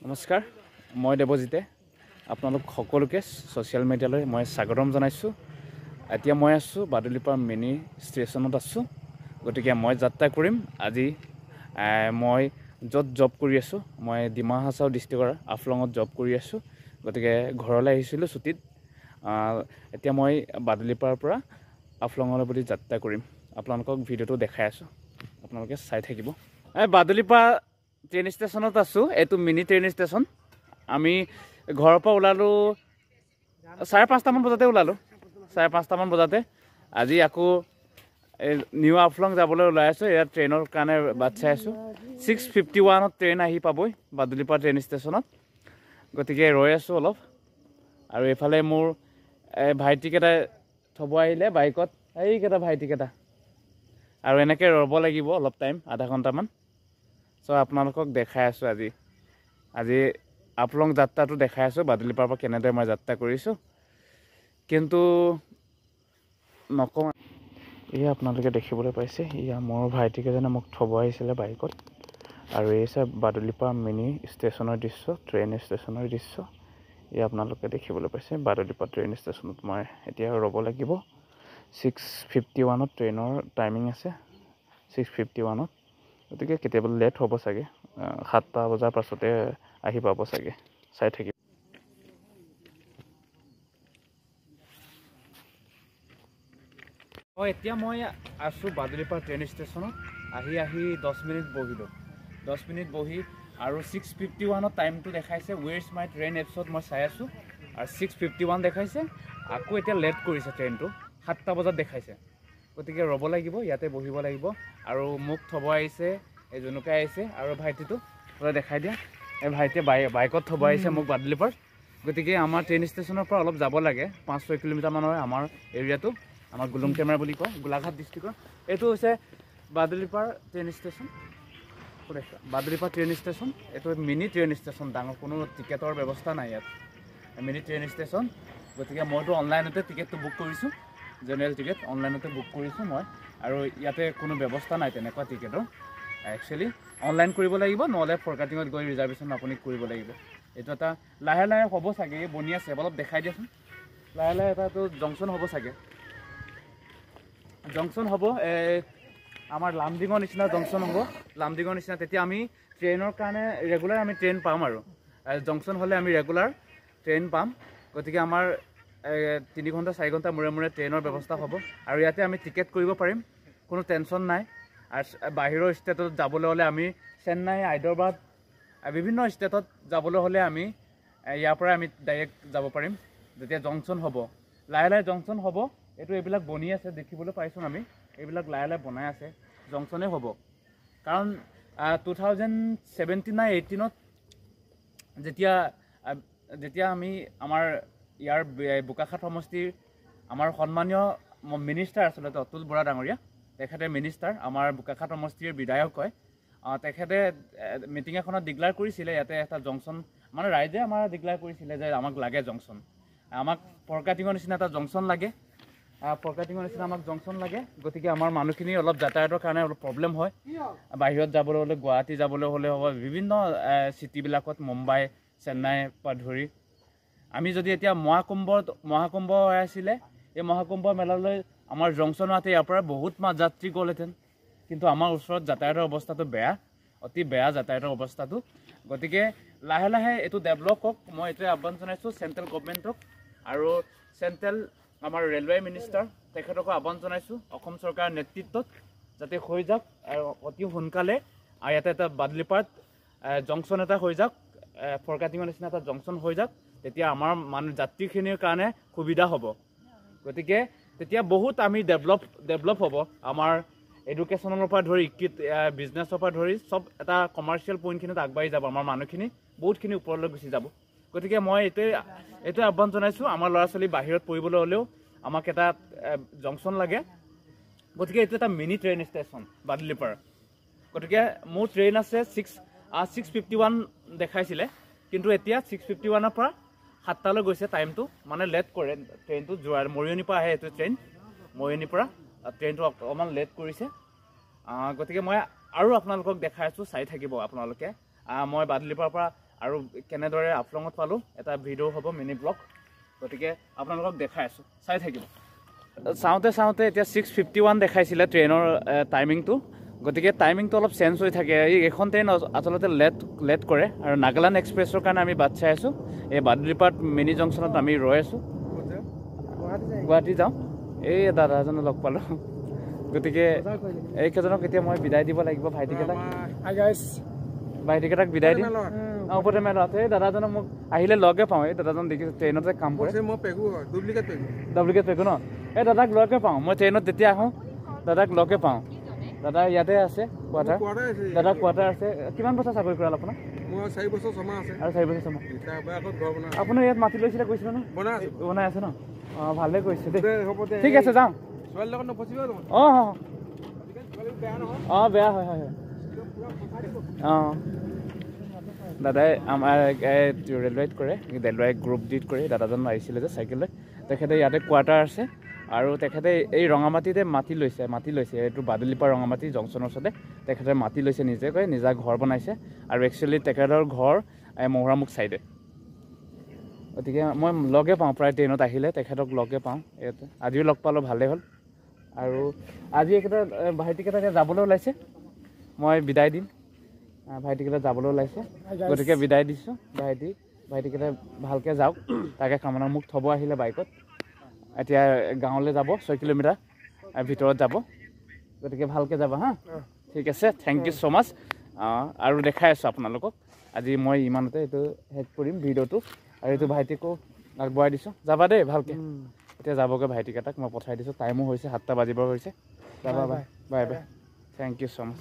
নমস্কাৰ মই দেৱজিতে আপোনালোক সকলোকে সোশ্যাল মিডিয়ালৈ মই স্বাগতম জনাইছো। এতিয়া মই আছো বাদুলিপাৰ মিনি ষ্টেচনত আছো। গতিকে মই যাত্ৰা কৰিম আজি মই য'ত জব কৰি আছো। মই ডিমা হাছাও ডিষ্ট্ৰিক্টৰ আফলঙত জব কৰি আছো। গতিকে ঘৰলৈ আহিছিলো ছুটিত। এতিয়া মই বাদুলিপাৰ পৰা আফলঙলৈ বুলি যাত্ৰা কৰিম। আপোনালোকক ভিডিঅ'টো দেখাই আছো, আপোনালোকে চাই থাকিব। বাদুলিপা ট্ৰেইন ষ্টেচনত আছো। এইটো মিনি ট্ৰেইন ষ্টেচন। আমি ঘৰৰ পৰা ওলালো 5:30মান বজাতে ওলালো। 5:30মান বজাতে আজি আকৌ নিউ আফলং যাবলৈ ওলাই আছো। ইয়াত ট্ৰেইনৰ কাৰণে বাট চাই আছো। 6:51ত ট্ৰেইন আহি পাবই বাদুলিপা ট্ৰেইন ষ্টেচনত। গতিকে ৰৈ আছো অলপ। আৰু এইফালে মোৰ ভাইটিকেইটা থ'ব আহিলে বাইকত। এইকেইটা ভাইটিকেইটা আৰু এনেকৈ ৰ'ব লাগিব অলপ টাইম, আধা ঘণ্টামান। আপোনালোকক দেখাই আছো আজি আফলং যাত্ৰাটো দেখাই আছো। বাদুলিপাৰ পৰা কেনেদৰে মই যাত্ৰা কৰিছো কিন্তু নকওঁ। এয়া আপোনালোকে দেখিবলৈ পাইছে, এয়া মোৰ ভাইটিকেইজনে মোক থ'ব আহিছিলে বাইকত। আৰু এই চাই বাদুলিপাৰ মিনি ষ্টেচনৰ দৃশ্য, ট্ৰেইন ষ্টেচনৰ দৃশ্য। এয়া আপোনালোকে দেখিবলৈ পাইছে বাদুলিপাৰ ট্ৰেইন ষ্টেচনত মই এতিয়া ৰ'ব লাগিব। 6:51ত ট্ৰেইনৰ টাইমিং আছে, 6:51ত। গতিকে কেতিয়াবা লেট হ'ব চাগে, 7টা বজাৰ পাছতে আহি পাব চাগে। চাই থাকিব। এতিয়া মই আছোঁ বাদুলিপাৰ ট্ৰেইন ষ্টেচনত। আহি 10 মিনিট বহিলোঁ। 10 মিনিট বহি আৰু 6:51ত টাইমটো দেখাইছে। ৱেয়াৰছ মাই ট্ৰেইন এপছত মই চাই আছোঁ আৰু 6:51 দেখাইছে। আকৌ এতিয়া লেট কৰিছে ট্ৰেইনটো, 7টা বজাত দেখাইছে। গতিকে ৰ'ব লাগিব, ইয়াতে বহিব লাগিব। আৰু মোক থ'ব আহিছে এই জনুকাই আহিছে আৰু ভাইটিটো দেখাই দিয়া। এই ভাইটিয়ে বাইকত থ'ব আহিছে মোক বাদুলিপাৰ। গতিকে আমাৰ ট্ৰেইন ষ্টেচনৰ পৰা অলপ যাব লাগে, 5-6 কিলোমিটাৰমান হয় আমাৰ এৰিয়াটো। আমাৰ গুলুং কেমেৰা বুলি কয়, গোলাঘাট ডিষ্ট্ৰিক্টৰ। এইটো হৈছে বাদুলিপাৰ ট্ৰেইন ষ্টেচন। বাদুলিপাৰ ট্ৰেইন ষ্টেচন এইটো মিনি ট্ৰেইন ষ্টেচন। ডাঙৰ কোনো টিকেটৰ ব্যৱস্থা নাই ইয়াত, মিনি ট্ৰেইন ষ্টেচন। গতিকে মইতো অনলাইনতে টিকেটটো বুক কৰিছোঁ, জেনেৰেল টিকেট অনলাইনতে বুক কৰিছোঁ মই। আৰু ইয়াতে কোনো ব্যৱস্থা নাই তেনেকুৱা টিকেটৰ। একচুৱেলি অনলাইন কৰিব লাগিব, নহ'লে ফৰকাটিঙত গৈ ৰিজাৰ্ভেশ্যন আপুনি কৰিব লাগিব। এইটো এটা লাহে লাহে হ'ব চাগে, বনি আছে। অলপ দেখাই দিয়াচোন। লাহে লাহে এটাটো জংচন হ'ব চাগে, জংচন হ'ব। আমাৰ লামডিঙৰ নিচিনা জংচন হ'ব, লামডিঙৰ নিচিনা। তেতিয়া আমি ট্ৰেইনৰ কাৰণে ৰেগুলাৰ আমি ট্ৰেইন পাম। আৰু জংচন হ'লে আমি ৰেগুলাৰ ট্ৰেইন পাম। গতিকে আমাৰ 3 ঘণ্টা 4 ঘণ্টা মূৰে মূৰে ট্ৰেইনৰ ব্যৱস্থা হ'ব। আৰু ইয়াতে আমি টিকেট কৰিব পাৰিম, কোনো টেনশ্যন নাই। আৰু বাহিৰৰ ষ্টেটত যাবলৈ হ'লে আমি চেন্নাই, হায়দৰাবাদ, বিভিন্ন ষ্টেটত যাবলৈ হ'লে আমি ইয়াৰ পৰাই আমি ডাইৰেক্ট যাব পাৰিম যেতিয়া জংচন হ'ব। লাহে লাহে জংচন হ'ব। এইবিলাক বনি আছে, দেখিবলৈ পাইছোঁ আমি। এইবিলাক লাহে লাহে বনাই আছে, জংচনেই হ'ব। কাৰণ 2017-18ত যেতিয়া আমি আমাৰ ইয়াৰ বোকাখাট সমষ্টিৰ আমাৰ সন্মানীয় মিনিষ্টাৰ আচলতে অতুল বৰা ডাঙৰীয়া, তেখেতে মিনিষ্টাৰ, আমাৰ বোকাখাট সমষ্টিৰ বিধায়ক হয়। তেখেতে মিটিং এখনত ডিক্লেয়াৰ কৰিছিলে ইয়াতে এটা জংচন, মানে ৰাইজে আমাৰ ডিক্লেয়াৰ কৰিছিলে যে আমাক লাগে জংচন। আমাক ফৰকাটিঙৰ নিচিনা এটা জংচন লাগে, ফৰকাটিঙৰ নিচিনা আমাক জংচন লাগে। গতিকে আমাৰ মানুহখিনি অলপ যাতায়াতৰ কাৰণে অলপ প্ৰব্লেম হয়। বাহিৰত যাবলৈ হ'লে, গুৱাহাটী যাবলৈ হ'লে হ'ব, বিভিন্ন চিটিবিলাকত, মুম্বাই, চেন্নাইৰ পৰা ধৰি। আমি যদি এতিয়া মহাকুম্ভ হৈ আছিলে, এই মহাকুম্ভ মেলালৈ আমাৰ জংচন হোৱাতে ইয়াৰ পৰা বহুত যাত্ৰী গ'লহেঁতেন। কিন্তু আমাৰ ওচৰত যাতায়াতৰ অৱস্থাটো বেয়া, অতি বেয়া যাতায়াতৰ অৱস্থাটো। গতিকে লাহে লাহে এইটো ডেভেলপ হওক, মই এইটোৱে আহ্বান জনাইছোঁ চেণ্ট্ৰেল গভৰ্ণমেণ্টক। আৰু চেণ্ট্ৰেল আমাৰ ৰেলৱে মিনিষ্টাৰ তেখেতকো আহ্বান জনাইছোঁ, অসম চৰকাৰৰ নেতৃত্বত যাতে হৈ যাওক আৰু অতি সোনকালে ইয়াতে এটা বাদুলিপাৰত জংচন এটা হৈ যাওক, ফৰকাটিঙৰ নিচিনা এটা জংচন হৈ যাওক। তেতিয়া আমাৰ যাত্ৰীখিনিৰ কাৰণে সুবিধা হ'ব। গতিকে তেতিয়া বহুত আমি ডেভেলপ হ'ব। আমাৰ এডুকেশ্যনৰ পৰা ধৰি, বিজনেছৰ পৰা ধৰি চব এটা কমাৰ্চিয়েল পইণ্টখিনিত আগবাঢ়ি যাব। আমাৰ মানুহখিনি বহুতখিনি ওপৰলৈ গুচি যাব। গতিকে মই এইটোৱে আহ্বান জনাইছোঁ, আমাৰ ল'ৰা ছোৱালী বাহিৰত পঢ়িবলৈ হ'লেও আমাক এটা জংচন লাগে। গতিকে এইটো এটা মিনি ট্ৰেইন ষ্টেচন বাদুলিপাৰ। গতিকে মোৰ ট্ৰেইন আছে 6:51 দেখাইছিলে, কিন্তু এতিয়া 6:51ৰ পৰা 7টালৈ গৈছে টাইমটো। মানে লেট কৰে ট্ৰেইনটো, মৰিয়নিৰ পৰা আহে এইটো ট্ৰেইন, মৰিয়নিৰ পৰা ট্ৰেইনটো অকণমান লেট কৰিছে। গতিকে মই আৰু আপোনালোকক দেখাই আছোঁ, চাই থাকিব আপোনালোকে। মই বাদুলিপাৰৰ পৰা আৰু কেনেদৰে আফলঙত পালোঁ এটা ভিডিঅ' হ'ব মিনি ব্লগ গতিকে আপোনালোকক দেখাই আছোঁ চাই থাকিব চাওঁতে এতিয়া 6:51 দেখাইছিলে ট্ৰেইনৰ টাইমিংটো গতিকে টাইমিংটো অলপ চেঞ্জ হৈ থাকে এইখন ট্ৰেইন আচলতে লেট কৰে আৰু নাগালেণ্ড এক্সপ্ৰেছৰ কাৰণে আমি বাট চাই আছোঁ এই বাদুলিপাট মিনি জংচনত আমি ৰৈ আছোঁ গুৱাহাটী যাওঁ এই দাদা এজনে লগ পালোঁ গতিকে এইকেইজনক এতিয়া মই বিদায় দিব লাগিব ভাইটিকেইটাক বিদায় দিম ওপৰতে মেলত এই দাদাজনক মোক আহিলে লগে পাওঁ এই দাদাজন দেখিছোঁ ট্ৰেইনতে কাম কৰে ডুপ্লিকেট পেগু ন এই দাদাক লগে পাওঁ মই ট্ৰেইনত যেতিয়া আহোঁ দাদাক লগে পাওঁ দাদা ইয়াতে আছে কোৱাৰ্টাৰ দাদা কোৱাৰ্টাৰ আছে কিমান বছৰ চাকৰি কৰাল আপোনাৰ আৰু 4 বছৰ ছমাহ আপোনাৰ ইয়াত মাটি লৈছিলে কৈছিলে ন বনাই আছে ন অঁ ভালে কৈছে দেই ঠিক আছে যাওঁ অঁ বেয়া হয় অঁ দাদাই আমাৰ ৰেলৱেত কৰে ৰেলৱে গ্ৰুপ ডিত কৰে দাদাজন আহিছিলে যে চাইকেল লৈ তেখেতে ইয়াতে কোৱাৰ্টাৰ আছে আৰু তেখেতে এই ৰঙামাটিতে মাটি লৈছে এইটো বাদুলিপাৰ ৰঙামাটি জংচনৰ ওচৰতে তেখেতে মাটি লৈছে নিজে নিজা ঘৰ বনাইছে আৰু একচুৱেলি তেখেতৰ ঘৰ মহুৰামুখ চাইডে গতিকে মই লগে পাওঁ প্ৰায় ট্ৰেইনত আহিলে তেখেতক লগে পাওঁ ইয়াতে আজিও লগ পালোঁ ভালেই হ'ল আৰু আজি এইকেইটা ভাইটিকেইটাকে যাবলৈ ওলাইছে মই বিদায় দিম ভাইটিকেইটা যাবলৈ ওলাইছে গতিকে বিদায় দিছোঁ ভাইটিকেইটা ভালকৈ যাওক তাকে কামনা মোক থ'ব আহিলে বাইকত এতিয়া গাঁৱলৈ যাব 6 কিলোমিটাৰ ভিতৰত যাব গতিকে ভালকৈ যাব হা ঠিক আছে থেংক ইউ ছ' মাছ আৰু দেখাই আছোঁ আপোনালোকক আজি মই ইমানতে এইটো শেষ কৰিম ভিডিঅ'টো আৰু এইটো ভাইটিকো আগবঢ়াই দিছোঁ যাবা দেই ভালকৈ এতিয়া যাবগৈ ভাইটিকেইটাক মই পঠাই দিছোঁ টাইমো হৈছে 7টা বাজিব হৈছে যাবা bye bye thank you so' much